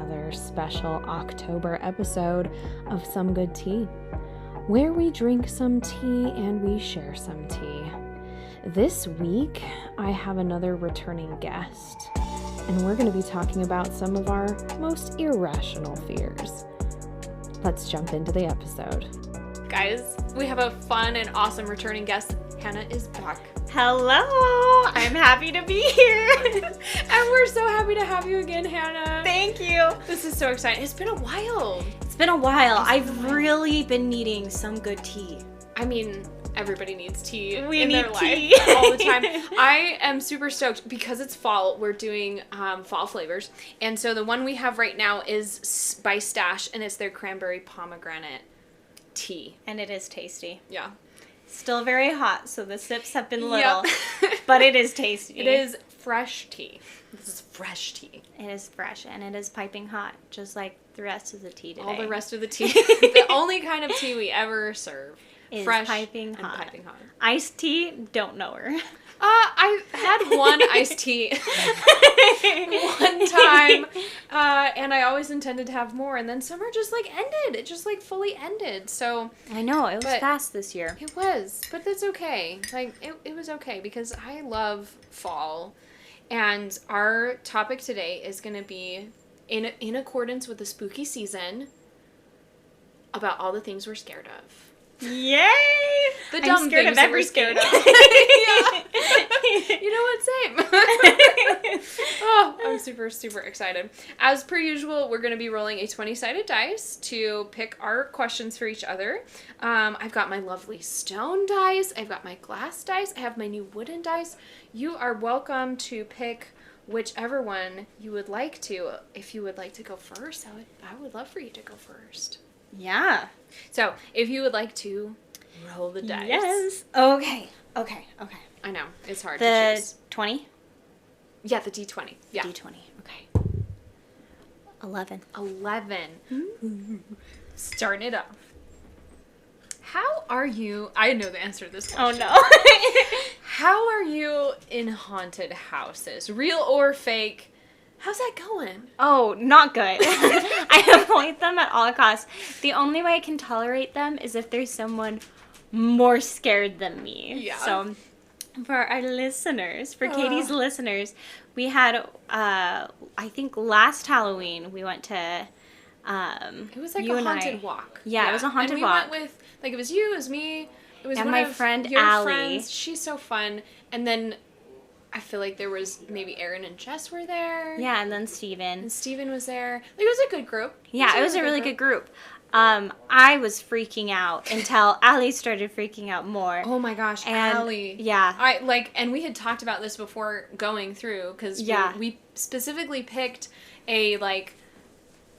another special October episode of Some Good Tea, where we drink some tea and we share some tea. This week, I have another returning guest, and we're going to be talking about some of our most irrational fears. Let's jump into the episode. Guys, we have a fun and awesome returning guest. Hannah is back. Hello! I'm happy to be here. And we're so happy to have you again, Hannah. Thank you. This is so exciting. It's been a while. It's been a while. I've really been needing some good tea. I mean, everybody needs tea We in need their tea. life all the time. I am super stoked because it's fall. We're doing fall flavors. And so the one we have right now is by Stash, and it's their Cranberry Pomegranate Tea. And it is tasty. Yeah. Still very hot, so the sips have been little. Yep. But it is tasty. It is fresh tea. This is fresh tea. It is fresh, and it is piping hot, just like the rest of the tea today. All the rest of the tea. The only kind of tea we ever serve. Is fresh piping and hot. piping hot. Iced tea, don't know her. I had one iced tea one time, and I always intended to have more, and then summer just ended. It just fully ended. So I know, it was fast this year. it was, but that's okay. It was okay because I love fall, and our topic today is going to be in accordance with the spooky season about all the things we're scared of. Yay! The dumb I'm scared things of that every we're scared thing. of. Yeah. You know what? Same. Oh, I'm super, super excited. As per usual, we're going to be rolling a 20-sided dice to pick our questions for each other. I've got my lovely stone dice. I've got my glass dice. I have my new wooden dice. You are welcome to pick whichever one you would like to. If you would like to go first, I would love for you to go first. Yeah. So, if you would like to roll the dice. Yes. Okay. I know. It's hard to choose. 20? Yeah, the D20. Yeah. D20. Okay. 11. 11. Starting it off. How are you... I know the answer to this question. Oh, no. How are you in haunted houses? Real or fake? How's that going? Oh, not good. I avoid them at all costs. The only way I can tolerate them is if there's someone more scared than me. Yeah. So, for our listeners, for Katie's listeners, we had, I think last Halloween, we went to, It was like you a and haunted walk. Yeah, it was a haunted and walk. we went with, it was you, it was me, it was And one my of friend your Allie. friends. She's so fun. And then I feel like there was maybe Aaron and Jess were there. Yeah, and then Steven. And Steven was there. It was a good group. Yeah, it was a really good group. I was freaking out until Allie started freaking out more. Oh my gosh, And, Allie. yeah. And we had talked about this before going through, because Yeah. we specifically picked a,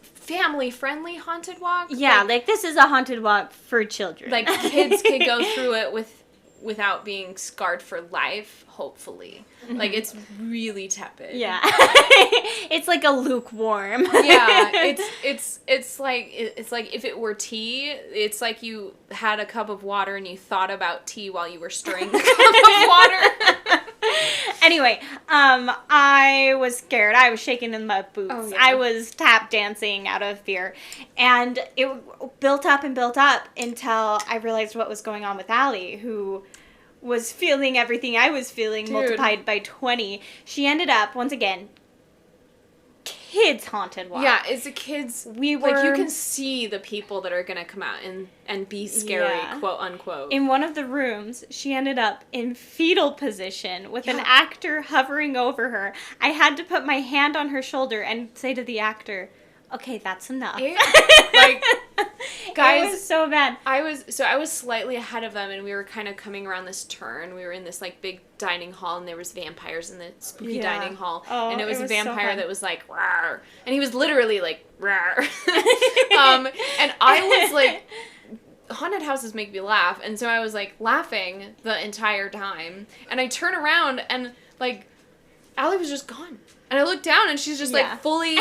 family-friendly haunted walk. Yeah, this is a haunted walk for children. Kids could go through it without being scarred for life, hopefully. It's really tepid. Yeah. It's like a lukewarm. Yeah, it's like if it were tea, it's like you had a cup of water and you thought about tea while you were stirring the cup of water. Anyway, I was scared. I was shaking in my boots. Oh, yeah. I was tap dancing out of fear. And it built up and built up until I realized what was going on with Allie, who was feeling everything I was feeling, Dude. multiplied by 20. She ended up, once again, kids haunted walk. Yeah, it's the kids. We were... you can see the people that are gonna come out and be scary, Yeah. quote unquote. In one of the rooms, she ended up in fetal position with an actor hovering over her. I had to put my hand on her shoulder and say to the actor, "Okay, that's enough." Guys, it was so bad. I was slightly ahead of them, and we were kind of coming around this turn. We were in this big dining hall, and there was vampires in the spooky dining hall, and it was a vampire that was like, "Rawr," and he was literally like, "Rawr." And I was haunted houses make me laugh, and so I was laughing the entire time, and I turn around and Allie was just gone. And I looked down, and she's just fully.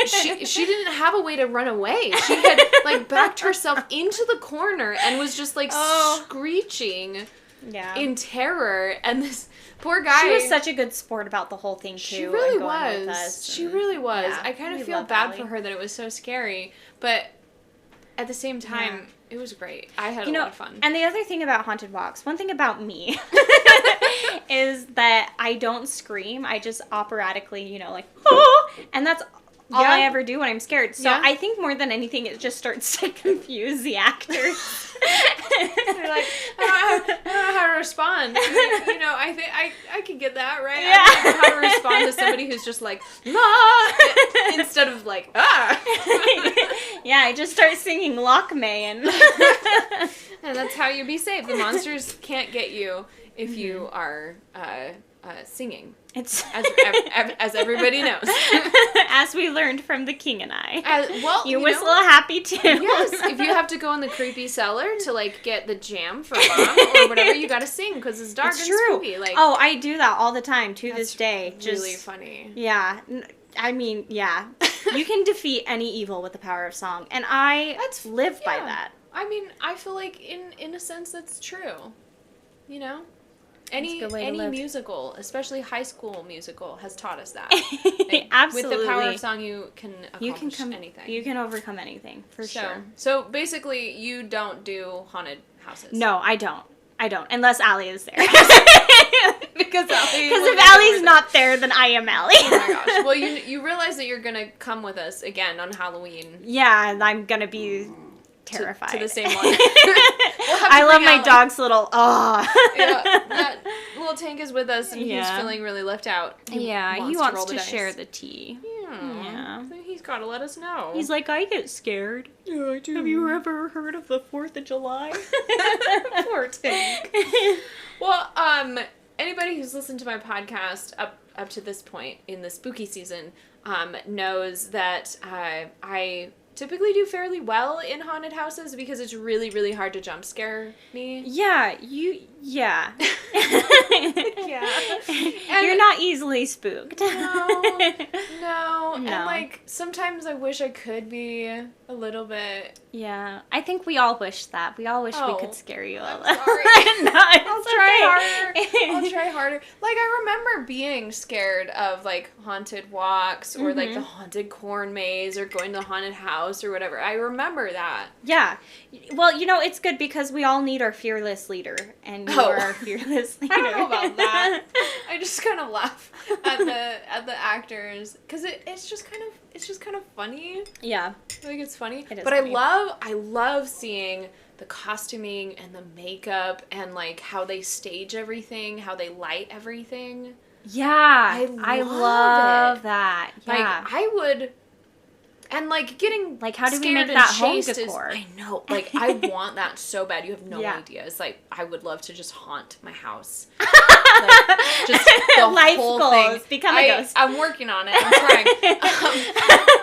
She didn't have a way to run away. She had backed herself into the corner and was just screeching. in terror, and this poor guy. She was such a good sport about the whole thing, too. She really was. She really was. Yeah, I kind of feel bad for her that it was so scary, but at the same time, it was great. I had a lot of fun. And the other thing about haunted walks, one thing about me, is that I don't scream. I just operatically, like, oh! And that's all I ever do when I'm scared. So I think more than anything, it just starts to confuse the actors. They're like, I don't know how to respond. I think I can get that, right? Yeah. I don't know how to respond to somebody who's just like, ah, instead of like, ah. Yeah, I just start singing Lock May and that's how you be safe. The monsters can't get you if you are singing. It's as everybody knows. As we learned from The King and I. You whistle a happy tune. Yes, if you have to go in the creepy cellar to like get the jam for Mom or whatever, you gotta sing because it's dark and spooky. Like, I do that all the time to this day. Really funny. Yeah, I mean, yeah, you can defeat any evil with the power of song, and I live by that. I mean, I feel like in a sense that's true. Any musical, especially high school musical, has taught us that. Absolutely. With the power of song, you can accomplish anything. You can overcome anything, for sure. So basically, you don't do haunted houses. No, I don't. Unless Allie is there. Because if Allie's not there, then I am Allie. Oh my gosh. Well, you realize that you're going to come with us again on Halloween. Yeah, and I'm going to be terrified. To the same one. I love my dog's little, that little Tank is with us, and he's feeling really left out. He wants to share the tea. Yeah. So he's got to let us know. He's like, I get scared. Yeah, I do. Have you ever heard of the 4th of July? Poor Tank. Well, anybody who's listened to my podcast up to this point in the spooky season knows that I typically do fairly well in haunted houses because it's really, really hard to jump scare me. Yeah, yeah. And you're not easily spooked. No. And like sometimes I wish I could be a little bit. Yeah, I think we all wish that. We all wish we could scare you a little. Sorry. I'll try harder. Like I remember being scared of like haunted walks or like the haunted corn maze or going to the haunted house or whatever. I remember that. Yeah. Well, it's good because we all need our fearless leader, and you are our fearless leader. I don't know about that. I just kind of laugh at the actors because it's just kind of funny. Yeah. I think it's funny. It is but funny. I love seeing the costuming and the makeup and like how they stage everything, how they light everything. Yeah. I love that. Yeah. Like I would. And, like, getting like, how do we scared make that and home chased decor? I know. Like, I want that so bad. You have no idea. It's like, I would love to just haunt my house. Like, just the Life whole goals. thing. Become a ghost. I'm working on it. I'm trying.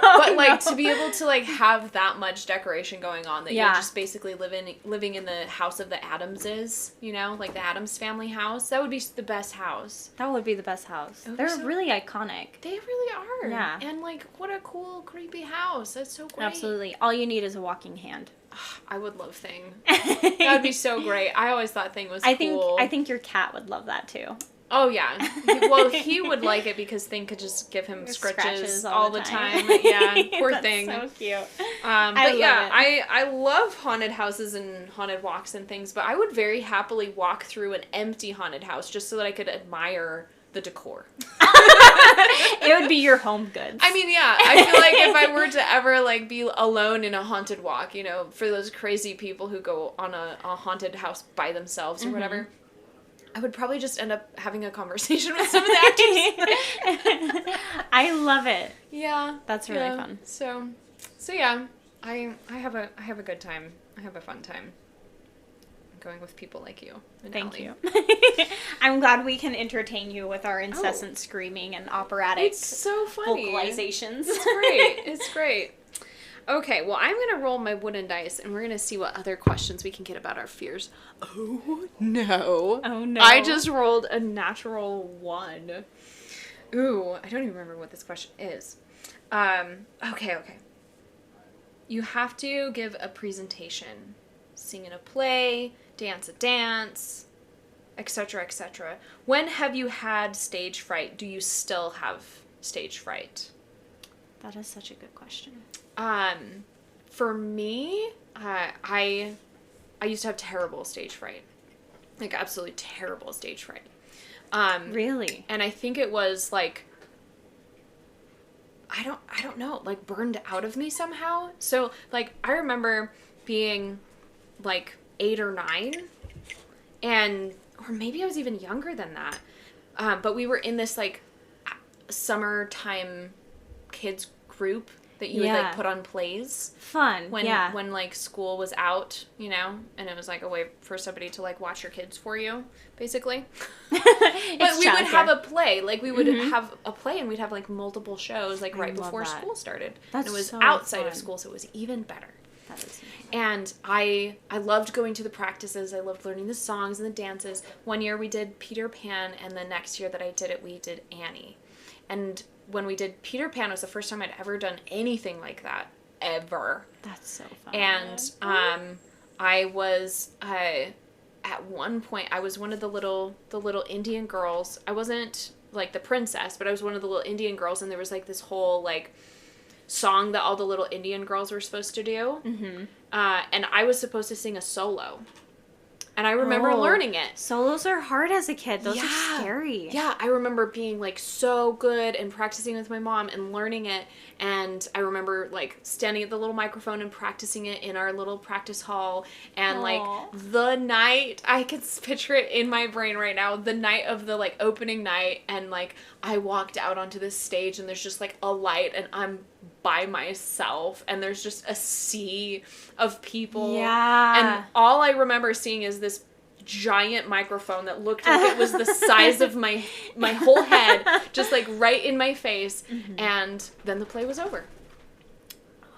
But, like, to be able to, like, have that much decoration going on that you're just basically living in the house of the Adamses, like the Addams family house, that would be the best house. That would be the best house. They're really iconic. They really are. Yeah. And, like, what a cool, creepy house. That's so great. Absolutely. All you need is a walking hand. I would love Thing. That would be so great. I always thought Thing was cool. I think your cat would love that too. Oh yeah. He would like it because Thing could just give him scratches all the time. Yeah, poor Thing. So cute. I love haunted houses and haunted walks and things, but I would very happily walk through an empty haunted house just so that I could admire the decor. It would be your home goods. I mean, yeah. I feel like if I were to ever, like, be alone in a haunted walk, for those crazy people who go on a haunted house by themselves or whatever, I would probably just end up having a conversation with some of the actors. I love it. Yeah. That's really fun. So yeah. I have a good time. I have a fun time. Going with people like you. Thank you. I'm glad we can entertain you with our incessant screaming and operatic it's so funny. vocalizations. It's great. Okay, well, I'm going to roll my wooden dice, and we're going to see what other questions we can get about our fears. Oh, no. I just rolled a natural 1. Ooh, I don't even remember what this question is. Okay. You have to give a presentation. Sing in a play, dance a dance. etc., etc. When have you had stage fright? Do you still have stage fright? That is such a good question. For me, I used to have terrible stage fright. Like, absolutely terrible stage fright. Really? And I think it was, like, I don't know, like, burned out of me somehow. So, like, I remember being, like, 8 or 9, or maybe I was even younger than that. But we were in this, like, summertime kids group that you would, like, put on plays. Fun, when, like, school was out, you know? And it was, like, a way for somebody to, like, watch your kids for you, basically. But we would have a play. Like, we would have a play, and we'd have, like, multiple shows, like, right before school started. And it was outside of school, so it was even better. That is and I loved going to the practices. I loved learning the songs and the dances. One year we did Peter Pan, and the next year that I did it, we did Annie. And when we did Peter Pan, it was the first time I'd ever done anything like that, ever. That's so fun. And I was at one point I was one of the little Indian girls. I wasn't like the princess, but I was one of the little Indian girls, and there was like this whole like song that all the little Indian girls were supposed to do. Mm-hmm. And I was supposed to sing a solo. And I remember learning it. Solos are hard as a kid. Those are scary. Yeah, I remember being, like, so good and practicing with my mom and learning it. And I remember, like, standing at the little microphone and practicing it in our little practice hall. And, like, the night, I can picture it in my brain right now, the night of the, like, opening night. And, like, I walked out onto this stage and there's just, like, a light and I'm by myself and there's just a sea of people. Yeah. And all I remember seeing is this giant microphone that looked like it was the size of my whole head, just like right in my face. Mm-hmm. And then the play was over.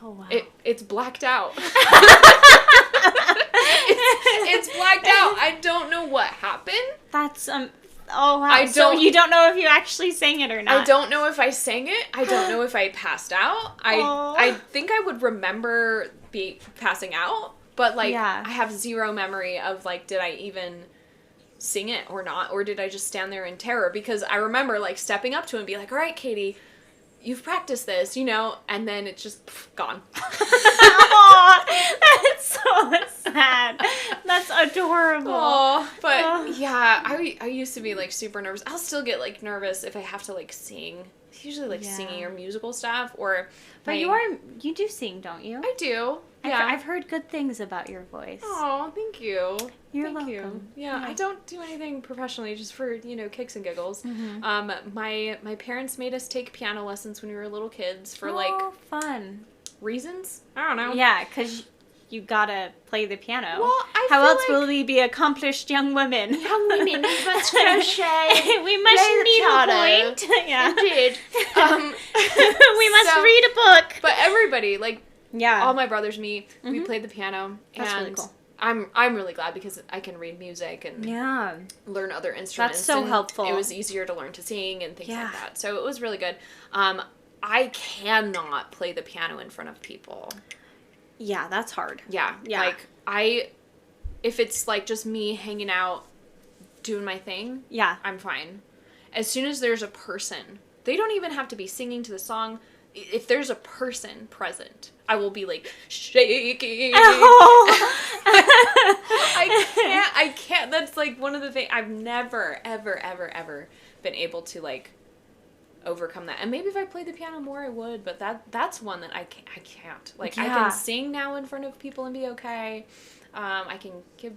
Oh wow. It's blacked out. it's blacked out. I don't know what happened. That's oh wow. So you don't know if you actually sang it or not. I don't know if I sang it. I don't know if I passed out. I think I would remember passing out, but like I have zero memory of like did I even sing it or not, or did I just stand there in terror? Because I remember like stepping up to him and be like, "All right, Katie, you've practiced this, you know," and then it's just gone. Aw, that's so sad. That's adorable. Oh, but yeah, I used to be like super nervous. I'll still get like nervous if I have to like sing. It's usually like singing or musical stuff or. But you do sing, don't you? I do. Yeah, I've heard good things about your voice. Oh, thank you. You're welcome. Yeah, I don't do anything professionally, just for kicks and giggles. Mm-hmm. My parents made us take piano lessons when we were little kids for fun reasons. I don't know. Yeah, because you gotta play the piano. Well, how else will we be accomplished young women? Young women, we must crochet. We must needlepoint. Yeah, indeed. We must read a book. But everybody, like, all my brothers, me, we Mm-hmm. played the piano. That's and really cool. I'm really glad because I can read music and learn other instruments. That's so helpful. It was easier to learn to sing and things like that. So it was really good. I cannot play the piano in front of people. Yeah, that's hard. Yeah. Like, if it's, like, just me hanging out, doing my thing, I'm fine. As soon as there's a person, they don't even have to be singing to the song. If there's a person present, I will be, like, shaking. Oh. I can't. That's, like, one of the things. I've never, ever, ever, ever been able to, like, overcome that. And maybe if I played the piano more I would, but that's one that I can't. Like, I can sing now in front of people and be okay. I can give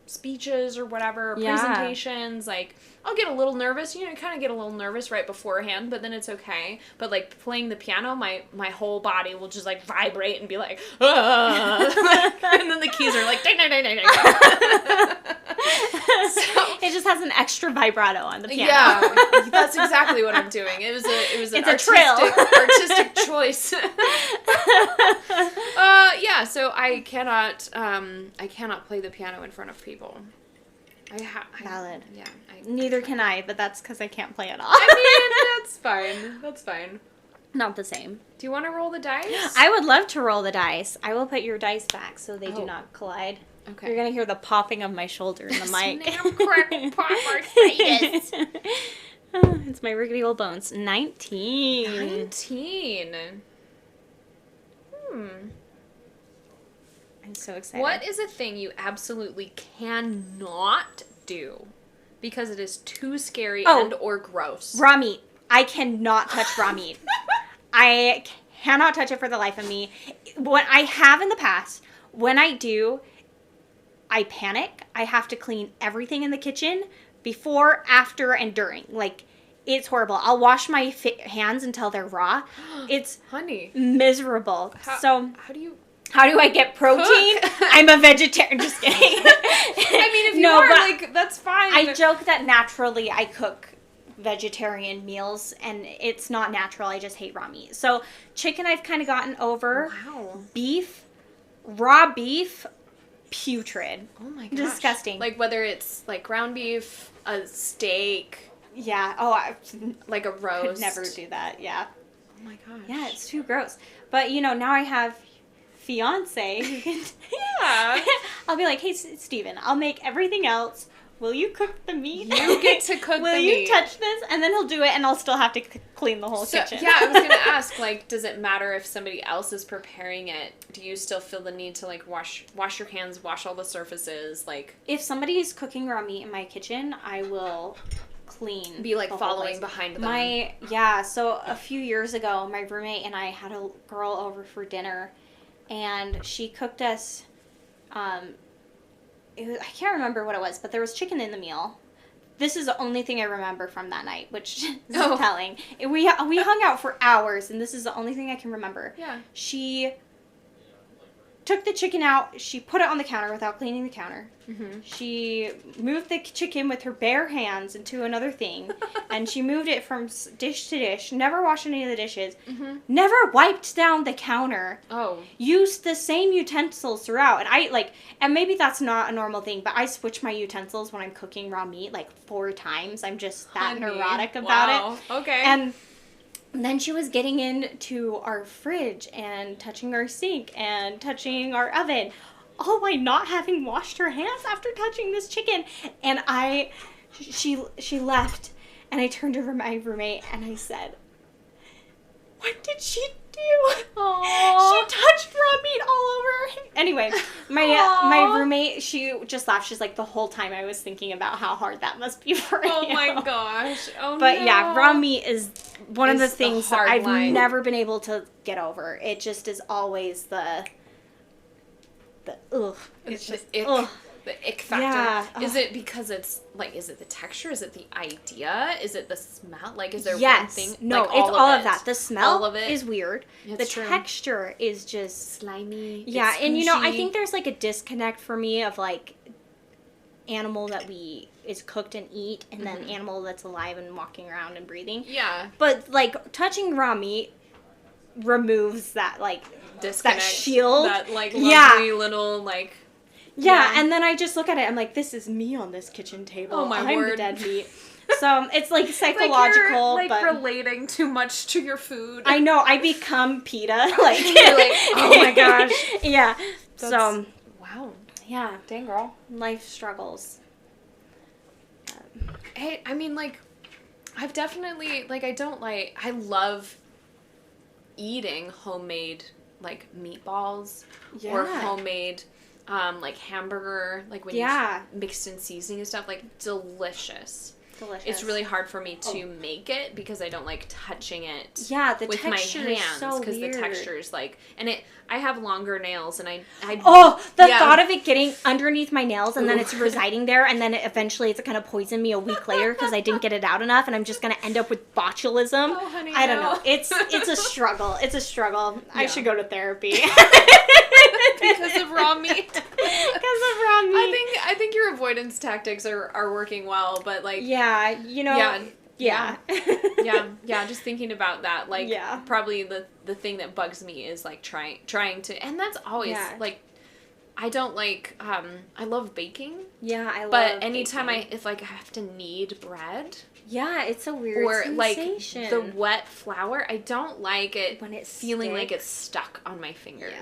speeches or whatever, presentations. Like, I'll get a little nervous, kind of get a little nervous right beforehand, but then it's okay. But like playing the piano, my whole body will just like vibrate and be like, ah! And then the keys are like ding, ding, ding, ding, ding. So, it just has an extra vibrato on the piano. Yeah, that's exactly what I'm doing. It was an artistic choice. So I cannot play the piano in front of people. Valid. Yeah. Neither can I, but that's because I can't play at all. I mean, that's fine. Not the same. Do you want to roll the dice? I would love to roll the dice. I will put your dice back so they do not collide. Okay. You're going to hear the popping of my shoulder in the mic. Snap, crackle, pop, arthritis. It's my rickety old bones. 19. 19. I'm so excited. What is a thing you absolutely cannot do because it is too scary and or gross? Raw meat. I cannot touch raw meat. I cannot touch it for the life of me. What I have in the past, when I do, I panic. I have to clean everything in the kitchen before, after, and during. Like, it's horrible. I'll wash my hands until they're raw. It's miserable. How do I get protein? I'm a vegetarian. Just kidding. I mean, if you are, like, that's fine. I joke that naturally I cook vegetarian meals, and it's not natural. I just hate raw meat. So chicken I've kind of gotten over. Wow. Beef, raw beef, putrid. Oh my gosh. Disgusting. Like whether it's like ground beef, a steak. Yeah. Oh, like a roast. Could never do that. Yeah. Oh my gosh. Yeah, it's too gross. But now I have fiance who can I'll be like, hey Steven, I'll make everything else. Will you cook the meat? You get to cook the meat. Will you touch this? And then he'll do it, and I'll still have to clean the whole kitchen. Yeah, I was going to ask, like, does it matter if somebody else is preparing it? Do you still feel the need to, like, wash your hands, wash all the surfaces? Like, if somebody is cooking raw meat in my kitchen, I will clean. Be, like, following behind them. So a few years ago, my roommate and I had a girl over for dinner, and she cooked us, I can't remember what it was, but there was chicken in the meal. This is the only thing I remember from that night, which is telling. We hung out for hours, and this is the only thing I can remember. Yeah. She took the chicken out. She put it on the counter without cleaning the counter. Mm-hmm. She moved the chicken with her bare hands into another thing, and she moved it from dish to dish. Never washed any of the dishes. Mm-hmm. Never wiped down the counter. Oh. Used the same utensils throughout. And and maybe that's not a normal thing, but I switch my utensils when I'm cooking raw meat like 4 times. I'm just that neurotic about it. Okay. And then she was getting into our fridge and touching our sink and touching our oven, all by not having washed her hands after touching this chicken. And she left, and I turned over my roommate and I said, "What did she do?" Aww. She touched raw meat all over. Anyway, my roommate, she just laughed. She's like, the whole time I was thinking about how hard that must be for you. Oh my gosh. Oh But no. yeah, raw meat is one of the things that I've line. never been able to get over. It just is always the ugh. It's just the ick. ugh. The ick factor. Yeah. Is it because it's, like, is it the texture? Is it the idea? Is it the smell? Like, is there one Yes. thing? No, like, it's all of that. The smell all of it is weird. It's the true. texture is just slimy. yeah, it's and I squishy. think there's like a disconnect for me of like animal that is cooked and eat, and then animal that's alive and walking around and breathing. Yeah. But like touching raw meat removes that like Disconnect. that shield. That, like, lovely little, like... Yeah, and then I just look at it, I'm like, this is me on this kitchen table. Oh, my I'm word. the dead meat. So it's like psychological, like, but relating too much to your food. I know, I become PETA. Like, You're like, oh my gosh. Yeah. So, wow. Yeah. Dang, girl. Life struggles. Hey, I mean, like, I've definitely, like, I love eating homemade, like, meatballs or homemade, like, hamburger, like, when you mixed in seasoning and stuff, like, delicious. It's really hard for me to make it because I don't like touching it with my hands because the texture is like, and I have longer nails and I thought of it getting underneath my nails and then it's residing there and then eventually it's going to poison me a week later because I didn't get it out enough and I'm just going to end up with botulism. Oh, honey, I don't know. It's a struggle. It's a struggle. Yeah. I should go to therapy. Because of raw meat. Because of raw meat. I think your avoidance tactics are working well, but like yeah, yeah, just thinking about that, like probably the thing that bugs me is like trying to, and that's always like I don't like, I love baking. Yeah, I love But anytime baking. if, like, I have to knead bread. Yeah, it's a weird sensation. Like, the wet flour, I don't like it when it feeling sticks. like it's stuck on my fingers.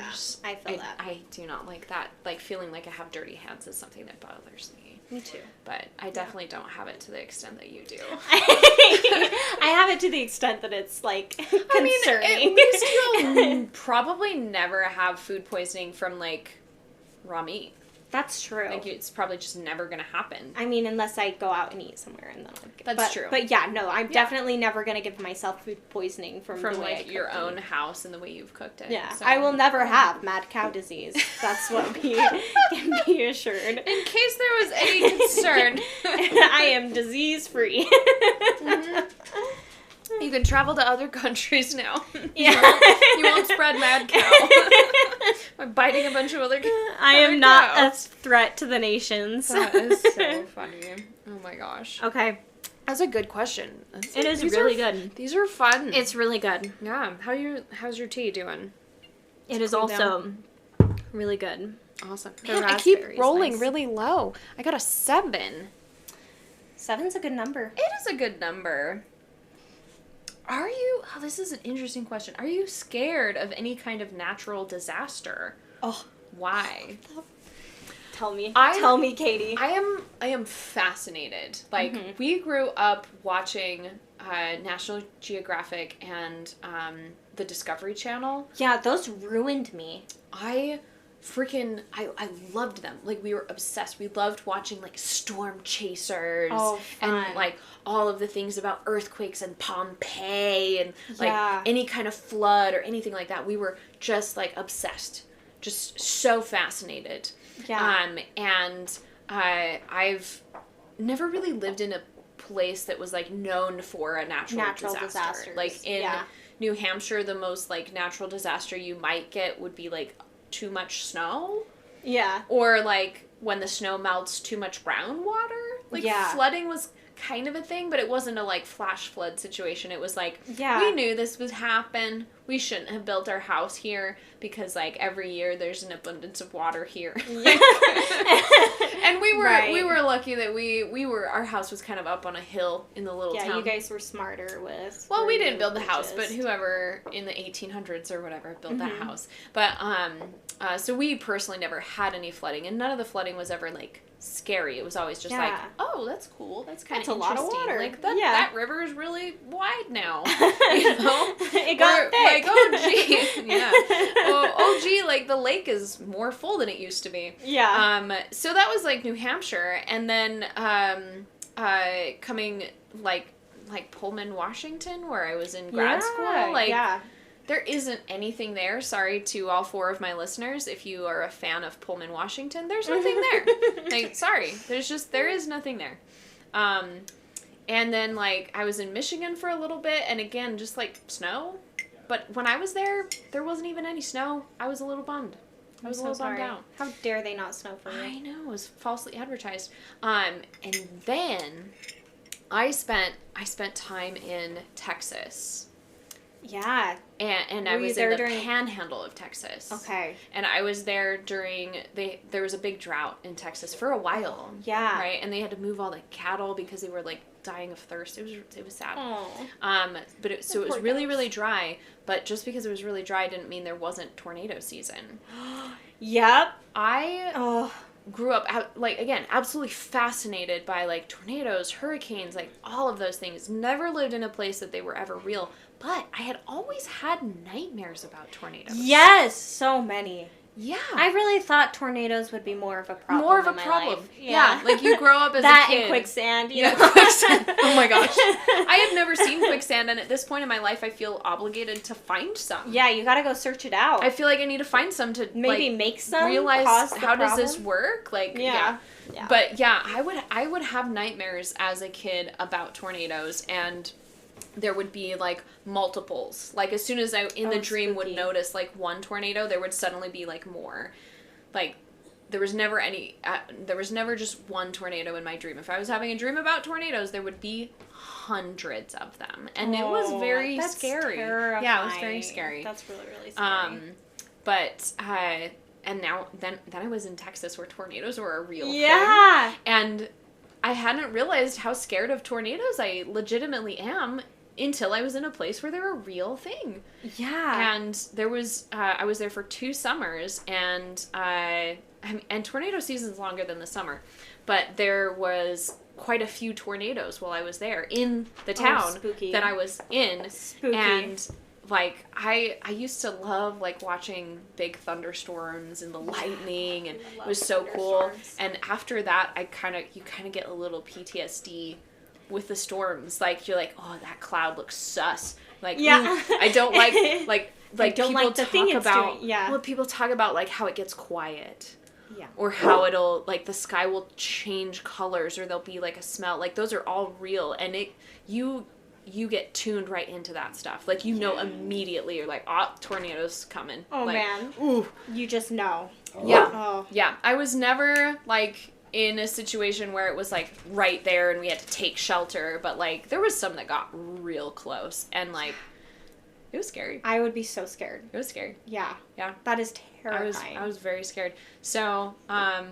Yeah, I feel that. I do not like that. Like, feeling like I have dirty hands is something that bothers me. Me too. But I definitely don't have it to the extent that you do. I have it to the extent that it's, like, concerning. I mean, at least you'll probably never have food poisoning from, like, raw meat. That's true. Like, it's probably just never going to happen. I mean, unless I go out and eat somewhere and then That's true. But yeah, no, I'm definitely never going to give myself food poisoning from the way like, your own house and the way you've cooked it. Yeah, so. I will never have mad cow disease. That's what can be assured. In case there was any concern. I am disease-free. Mm-hmm. You can travel to other countries now. Yeah. You won't spread mad cow by biting a bunch of other I am not a threat to the nations. That is so funny. Oh my gosh. Okay. That's a good question. It is really good. These are fun. It's really good. Yeah. How's your tea doing? It is also really good. Awesome. The Man, I keep raspberry's rolling nice. really low. I got a 7. 7's a good number. It is a good number. Are you... Oh, this is an interesting question. Are you scared of any kind of natural disaster? Oh. Why? Tell me, Katie. I am fascinated. Like, we grew up watching National Geographic and the Discovery Channel. Yeah, those ruined me. I loved them. Like, we were obsessed. We loved watching, like, storm chasers. Oh, fun. And, like, all of the things about earthquakes and Pompeii and, like, any kind of flood or anything like that. We were just, like, obsessed. Just so fascinated. Yeah. And I've never really lived in a place that was, like, known for a natural disaster. Like, in New Hampshire, the most, like, natural disaster you might get would be, like, too much snow. Yeah. Or, like, when the snow melts, too much groundwater. Like, flooding was kind of a thing, but it wasn't a, like, flash flood situation. It was like, we knew this would happen. We shouldn't have built our house here because, like, every year there's an abundance of water here. Yeah. And we were lucky that our house was kind of up on a hill in the little town. Yeah, you guys were smarter with... Well, we didn't build the house, but whoever in the 1800s or whatever built that house. But, so we personally never had any flooding, and none of the flooding was ever, like, scary. It was always just like, oh, that's cool. That's kind of interesting. That's a lot of water. Like, that river is really wide now. You know? It got thick. Like, oh, gee. Yeah. Oh, gee, like, the lake is more full than it used to be. Yeah. So that was, like, New Hampshire. And then coming, like Pullman, Washington, where I was in grad school. Like, there isn't anything there. Sorry to all 4 of my listeners. If you are a fan of Pullman, Washington, there's nothing there. Like, sorry. There is nothing there. And then, like, I was in Michigan for a little bit, and again, just, like, snow. But when I was there wasn't even any snow. I was a little bummed. I was a little bummed out. How dare they not snow for you? I know. It was falsely advertised. And then I spent time in Texas. Yeah. And I was in the panhandle of Texas. Okay. And I was there during, there was a big drought in Texas for a while. Yeah. Right? And they had to move all the cattle because they were, like, dying of thirst. It was sad. Aww. But it was really, really dry. But just because it was really dry didn't mean there wasn't tornado season. Yep. I grew up, like, again, absolutely fascinated by, like, tornadoes, hurricanes, like, all of those things. Never lived in a place that they were ever real. But I had always had nightmares about tornadoes. Yes, so many. Yeah. I really thought tornadoes would be more of a problem. More of a problem. Yeah. Like, you grow up as a kid. That and quicksand. You know, quicksand. Oh my gosh. I have never seen quicksand, and at this point in my life, I feel obligated to find some. Yeah, you gotta go search it out. I feel like I need to find some to, maybe, like, make some. Realize how does this work? Like, yeah. But yeah, I would have nightmares as a kid about tornadoes, and there would be, like, multiples. Like, as soon as I, in the dream, would notice, like, one tornado, there would suddenly be, like, more. Like, there was never just one tornado in my dream. If I was having a dream about tornadoes, there would be hundreds of them. And it was very scary. Terrifying. Yeah, it was very scary. That's really, really scary. But and then I was in Texas where tornadoes were a real thing. And I hadn't realized how scared of tornadoes I legitimately am until I was in a place where they're a real thing. Yeah. And there was, I was there for 2 summers, and and tornado season's longer than the summer, but there was quite a few tornadoes while I was there in the town that I was in. Spooky. And like I used to love like watching big thunderstorms and the lightning, and it was so cool. And after that, you kind of get a little PTSD with the storms. Like you're like, oh, that cloud looks sus. Like, I don't like people talk about well, people talk about like how it gets quiet. Yeah. Or how it'll, like, the sky will change colors, or there'll be, like, a smell. Like, those are all real, and you get tuned right into that stuff. Like, you know immediately, you're like, oh, tornado's coming. Oh, like, man. Ooh. You just know. Yeah. Oh. Yeah. I was never, like, in a situation where it was, like, right there and we had to take shelter, but, like, there was some that got real close, and, like, it was scary. I would be so scared. It was scary. Yeah. Yeah. That is terrifying. I was very scared. So, I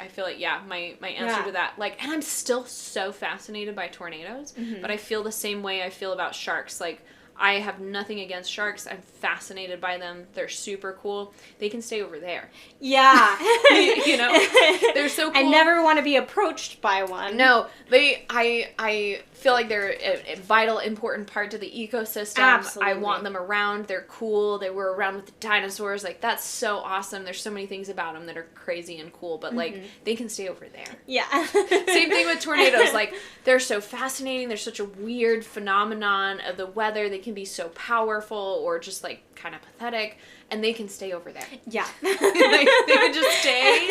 feel like, my answer to that, like, and I'm still so fascinated by tornadoes, but I feel the same way I feel about sharks. Like, I have nothing against sharks. I'm fascinated by them. They're super cool. They can stay over there. Yeah. You know? They're so cool. I never want to be approached by one. No. I feel like they're a vital, important part to the ecosystem. Absolutely. I want them around. They're cool. They were around with the dinosaurs. Like, that's so awesome. There's so many things about them that are crazy and cool, but, like, they can stay over there. Yeah. Same thing with tornadoes. Like, they're so fascinating. They're such a weird phenomenon of the weather. They can be so powerful or just, like, kind of pathetic, and they can stay over there. Yeah. Like, they can just stay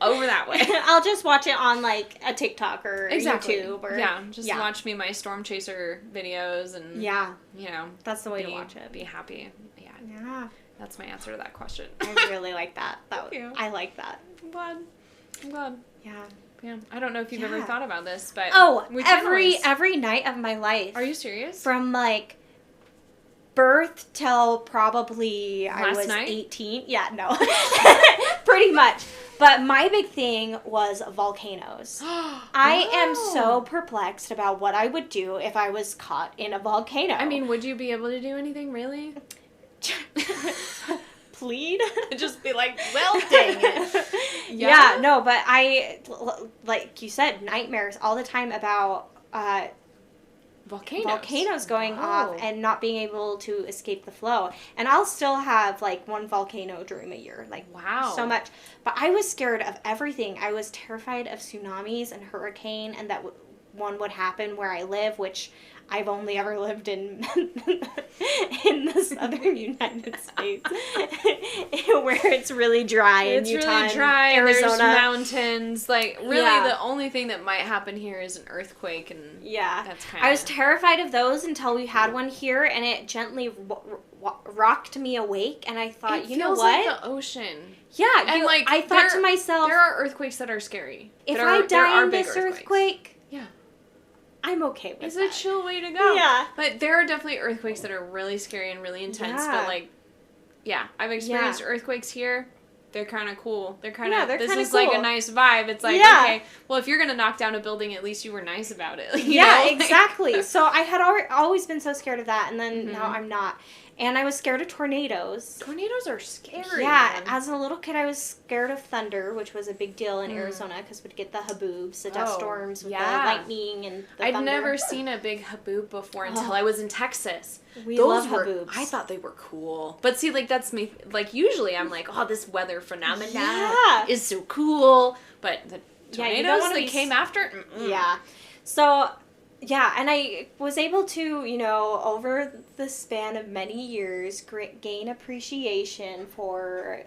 over that way. I'll just watch it on, like, a TikTok or YouTube. Or, just watch me my storm chaser videos and, you know. That's the way to watch it. Be happy. Yeah. That's my answer to that question. I really like that. Thank you. I like that. I'm glad. Yeah. Yeah. I don't know if you've ever thought about this, but every night of my life. Are you serious? From, like, birth till probably I was night? 18. Yeah, no. Pretty much. But my big thing was volcanoes. I am so perplexed about what I would do if I was caught in a volcano. I mean, would you be able to do anything, really? Plead? Just be like, well, dang it. Yeah, no, but I, like you said, nightmares all the time about volcanoes going off and not being able to escape the flow. And I'll still have, like, one volcano during the year. Like, wow. So much. But I was scared of everything. I was terrified of tsunamis and hurricane, and that one would happen where I live, which I've only ever lived in the southern United States, where it's really dry. It's Utah, really dry. Arizona. There's mountains. Like, really, the only thing that might happen here is an earthquake, and that's kind of. I was terrified of those until we had one here, and it gently rocked me awake, and I thought, you know what? It feels like the ocean. Yeah, and I thought to myself, there are earthquakes that are scary. If I die in this earthquake, I'm okay with that. It's a chill way to go. Yeah. But there are definitely earthquakes that are really scary and really intense. Yeah. But, like, I've experienced earthquakes here. They're kind of cool. They're kind of, this is cool. like a nice vibe. It's like, okay, well, if you're going to knock down a building, at least you were nice about it. You know? Exactly. So I had always been so scared of that, and then now I'm not. And I was scared of tornadoes. Tornadoes are scary. Yeah, man. as a little kid, I was scared of thunder, which was a big deal in Arizona because we'd get the haboobs, the dust storms with the lightning and the thunder. I'd never seen a big haboob before until I was in Texas. We love haboobs. I thought they were cool. But see, like, that's me. Like, usually I'm like, oh, this weather phenomenon is so cool. But the tornadoes that came after? Yeah. So... Yeah, and I was able to, you know, over the span of many years, gain appreciation for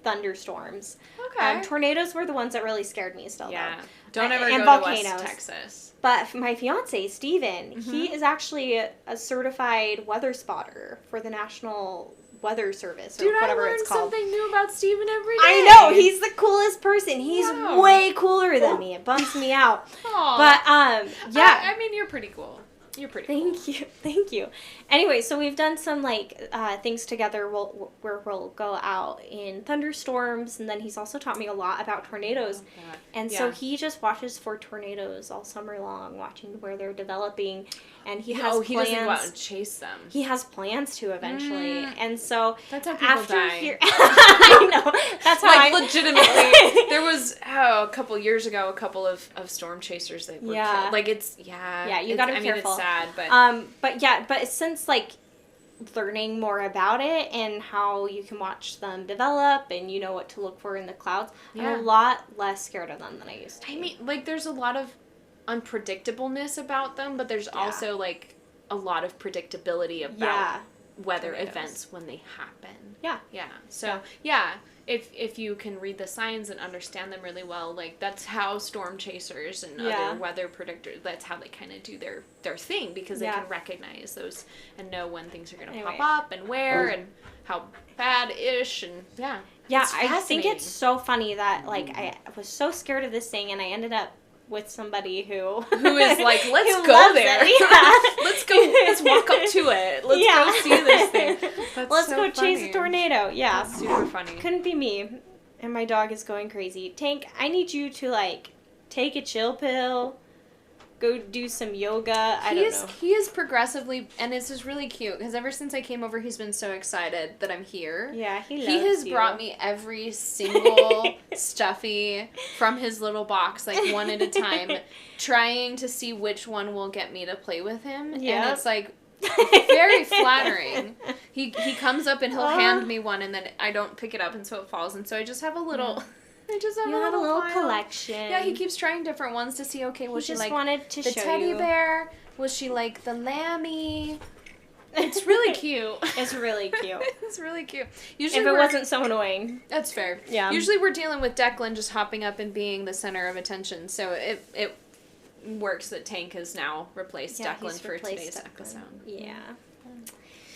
thunderstorms. Okay. Tornadoes were the ones that really scared me still, though. Don't ever go to West Texas. But my fiancé, Steven, he is actually a certified weather spotter for the National Weather Service, or whatever it's called. I learn something new about Steven every day. I know, he's the coolest person. He's way cooler than me. It bums me out. Aww. But I mean, you're pretty cool. You're pretty cool. Thank you. Anyway, so we've done some, like, things together where we'll go out in thunderstorms, and then he's also taught me a lot about tornadoes. Oh, and so he just watches for tornadoes all summer long, watching where they're developing, and he has plans. He doesn't go out and chase them. He has plans to eventually, and so that's how people die. I know. That's how like, legitimately. There was, a couple years ago, a couple of storm chasers that were killed. Like, it's, Yeah, you gotta be careful. It's sad, but... But since, like, learning more about it and how you can watch them develop and you know what to look for in the clouds, I'm a lot less scared of them than I used to be. I mean, like, there's a lot of unpredictableness about them, but there's also, like, a lot of predictability about weather events when they happen. Yeah. Yeah. So, if you can read the signs and understand them really well, like, that's how storm chasers and other weather predictors, that's how they kind of do their thing, because they can recognize those and know when things are going to pop up and where and how bad-ish and Yeah, I think it's so funny that, like, I was so scared of this thing and I ended up with somebody who is like, let's go there. Let's walk up to it. Let's go see this thing. Let's go chase a tornado. Yeah. That's super funny. Couldn't be me. And my dog is going crazy. Tank, I need you to, like, take a chill pill, go do some yoga. I don't know. He is progressively, and this is really cute, because ever since I came over, he's been so excited that I'm here. Yeah, he has brought me every single stuffy from his little box, like, one at a time, trying to see which one will get me to play with him. Yeah. And it's, like, very flattering. He comes up and he'll hand me one, and then I don't pick it up, and so it falls, and so I just have a little... I just have a little collection. Yeah, he keeps trying different ones to see, okay, was she like the teddy bear? Was she like the lammy? It's really cute. It's really cute. It's really cute. Usually if it wasn't so annoying. That's fair. Yeah. Usually we're dealing with Declan just hopping up and being the center of attention, so it works that Tank has now replaced Declan for today's episode. Yeah.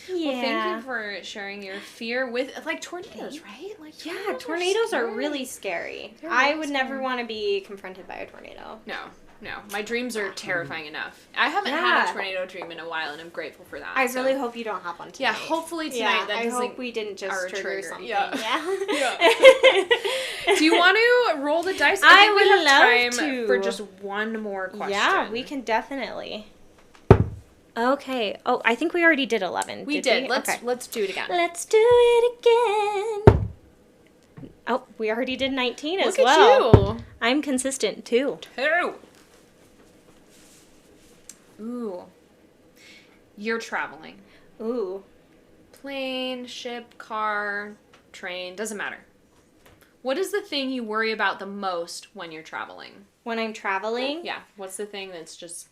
Well, thank you for sharing your fear with, like, tornadoes, right? Like, tornadoes are really scary. I would never want to be confronted by a tornado. No. My dreams are terrifying enough. I haven't had a tornado dream in a while, and I'm grateful for that. I really hope you don't have one tonight. Yeah, hopefully tonight. I hope we didn't just trigger something. Yeah. Do you want to roll the dice? I think would we have love time to. for just one more question. Yeah, we can definitely. Okay. Oh, I think we already did 11. We did. Let's do it again. Let's do it again. Oh, we already did 19 as well. Look at you. I'm consistent, too. 2. Ooh. You're traveling. Ooh. Plane, ship, car, train, doesn't matter. What is the thing you worry about the most when you're traveling? When I'm traveling? Yeah. What's the thing that's just...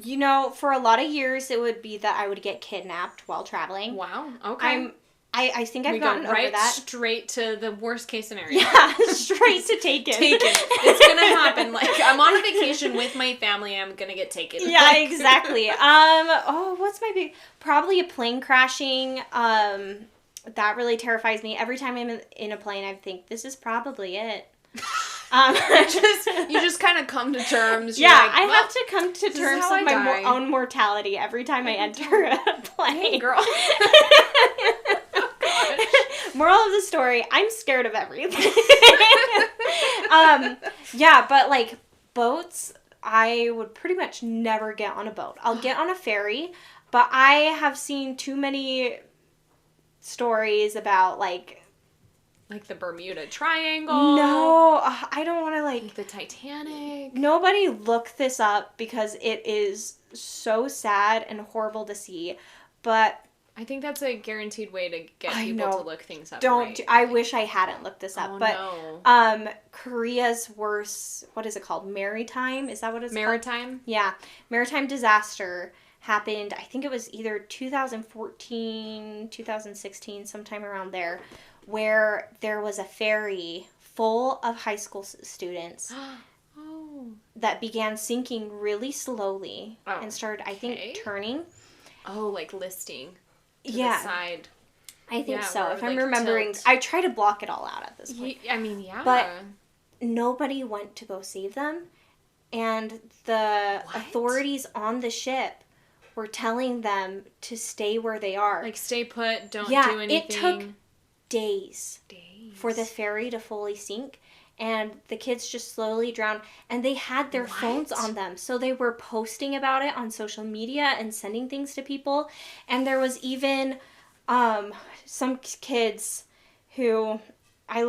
You know, for a lot of years, it would be that I would get kidnapped while traveling. Wow. Okay. I think I've gotten over that. Straight to the worst case scenario. Yeah, straight to taken. It's gonna happen. Like, I'm on a vacation with my family. I'm gonna get taken. Yeah, exactly. What's my big? Probably a plane crashing. That really terrifies me. Every time I'm in a plane, I think this is probably it. You just kind of come to terms. Yeah, like, I have to come to terms with my own mortality every time I enter a plane. Hey, girl. Moral of the story, I'm scared of everything. But like boats, I would pretty much never get on a boat. I'll get on a ferry, but I have seen too many stories about like the Bermuda Triangle. No, I don't want to like the Titanic. Nobody look this up because it is so sad and horrible to see, but I think that's a guaranteed way to get people to look things up. I wish I hadn't looked this up. Korea's worst, what is it called? Maritime? Is that what it's called? Maritime? Yeah. Maritime disaster happened, I think it was either 2014, 2016, sometime around there, where there was a ferry full of high school students that began sinking really slowly and started, I think, turning. Oh, like listing. To the side. I think so. If I'm remembering, I try to block it all out at this point. But nobody went to go save them, and the authorities on the ship were telling them to stay where they are. Like, stay put, don't do anything. It took days for the ferry to fully sink. And the kids just slowly drowned. And they had their phones on them. So they were posting about it on social media and sending things to people. And there was even some kids who I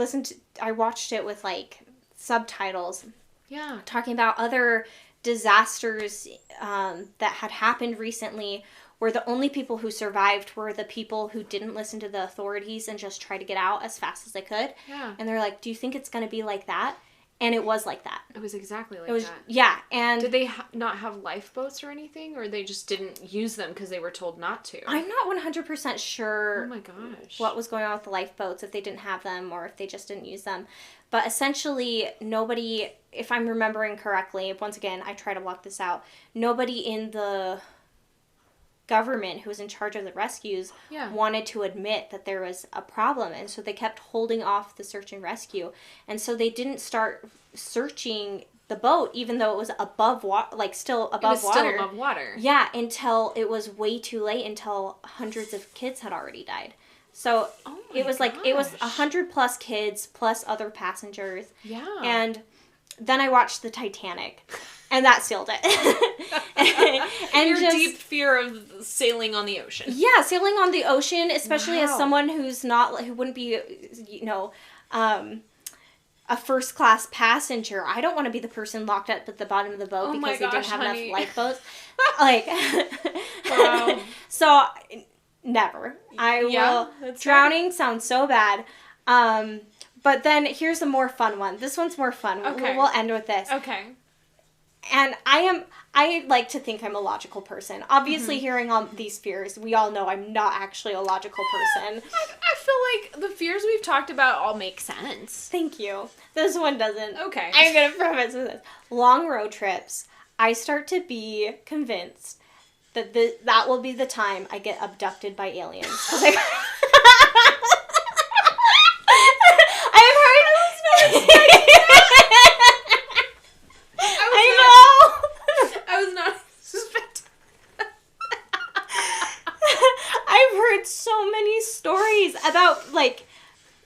watched it with, like, subtitles. Yeah. Talking about other disasters that had happened recently, where the only people who survived were the people who didn't listen to the authorities and just try to get out as fast as they could. Yeah. And they're like, do you think it's going to be like that? And it was like that. It was exactly like that. Yeah. And did they not have lifeboats or anything? Or they just didn't use them because they were told not to? I'm not 100% sure oh my gosh, what was going on with the lifeboats, if they didn't have them or if they just didn't use them. But essentially, nobody, if I'm remembering correctly, once again, I try to block this out, nobody in the government who was in charge of the rescues wanted to admit that there was a problem, and so they kept holding off the search and rescue, and so they didn't start searching the boat even though it was above water, like still above water. Still above water. Yeah, until it was way too late, until hundreds of kids had already died. So it was like, it was 100+ kids plus other passengers. Yeah. And then I watched the Titanic. And that sealed it. And your deep fear of sailing on the ocean. Yeah, sailing on the ocean, especially as someone who wouldn't be, a first class passenger. I don't want to be the person locked up at the bottom of the boat because they didn't have enough lifeboats. Like, wow. So never. Drowning sounds so bad. But then here's a more fun one. This one's more fun. Okay. We'll end with this. Okay. And I like to think I'm a logical person. Obviously, hearing all these fears, we all know I'm not actually a logical person. I feel like the fears we've talked about all make sense. Thank you. This one doesn't. Okay. I'm going to preface with this. Long road trips, I start to be convinced that that will be the time I get abducted by aliens. I've heard those stories. I was not suspecting. I've heard so many stories about, like,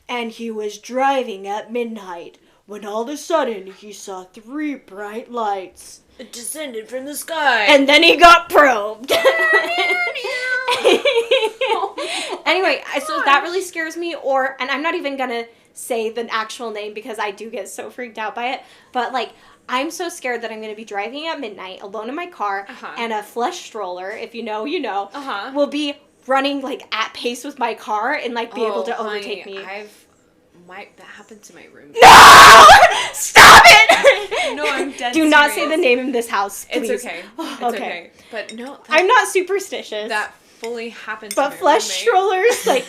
and he was driving at midnight when all of a sudden he saw 3 bright lights. It descended from the sky. And then he got probed. Anyway, so that really scares me. And I'm not even going to say the actual name because I do get so freaked out by it. But, like, I'm so scared that I'm going to be driving at midnight alone in my car and a flush stroller, if you know, you know, will be running, like, at pace with my car and, like, be able to overtake me. That happened to my roommate. No! Stop it! No, I'm dead Do not say the name in this house, please. It's okay. It's okay. But no. I'm not superstitious. That fully happened to my roommate. But flush strollers, like,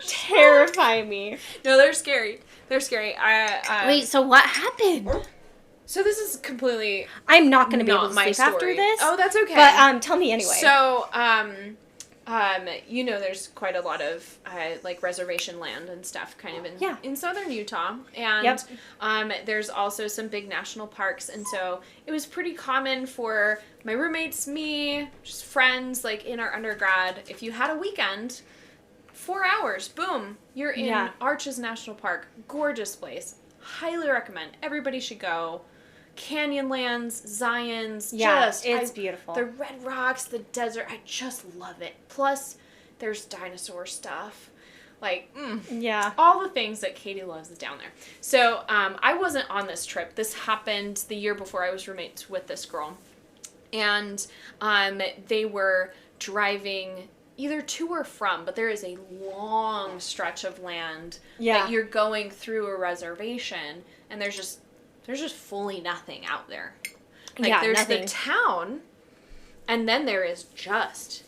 terrify me. No, they're scary. They're scary. Wait, so what happened? So this is completely I'm not going to be able to my sleep after this. Oh, that's okay. But tell me anyway. So, there's quite a lot of like reservation land and stuff kind of in southern Utah, and there's also some big national parks, and so it was pretty common for my roommates, me, just friends, like in our undergrad, if you had a weekend, 4 hours, boom, you're in Arches National Park. Gorgeous place. Highly recommend. Everybody should go. Canyonlands, Zions, it's beautiful. The red rocks, the desert, I just love it. Plus, there's dinosaur stuff. Like, all the things that Katie loves is down there. So, I wasn't on this trip. This happened the year before I was roommates with this girl. And they were driving either to or from, but there is a long stretch of land that you're going through a reservation, and there's just fully nothing out there. Like, there's nothing. The town, and then there is just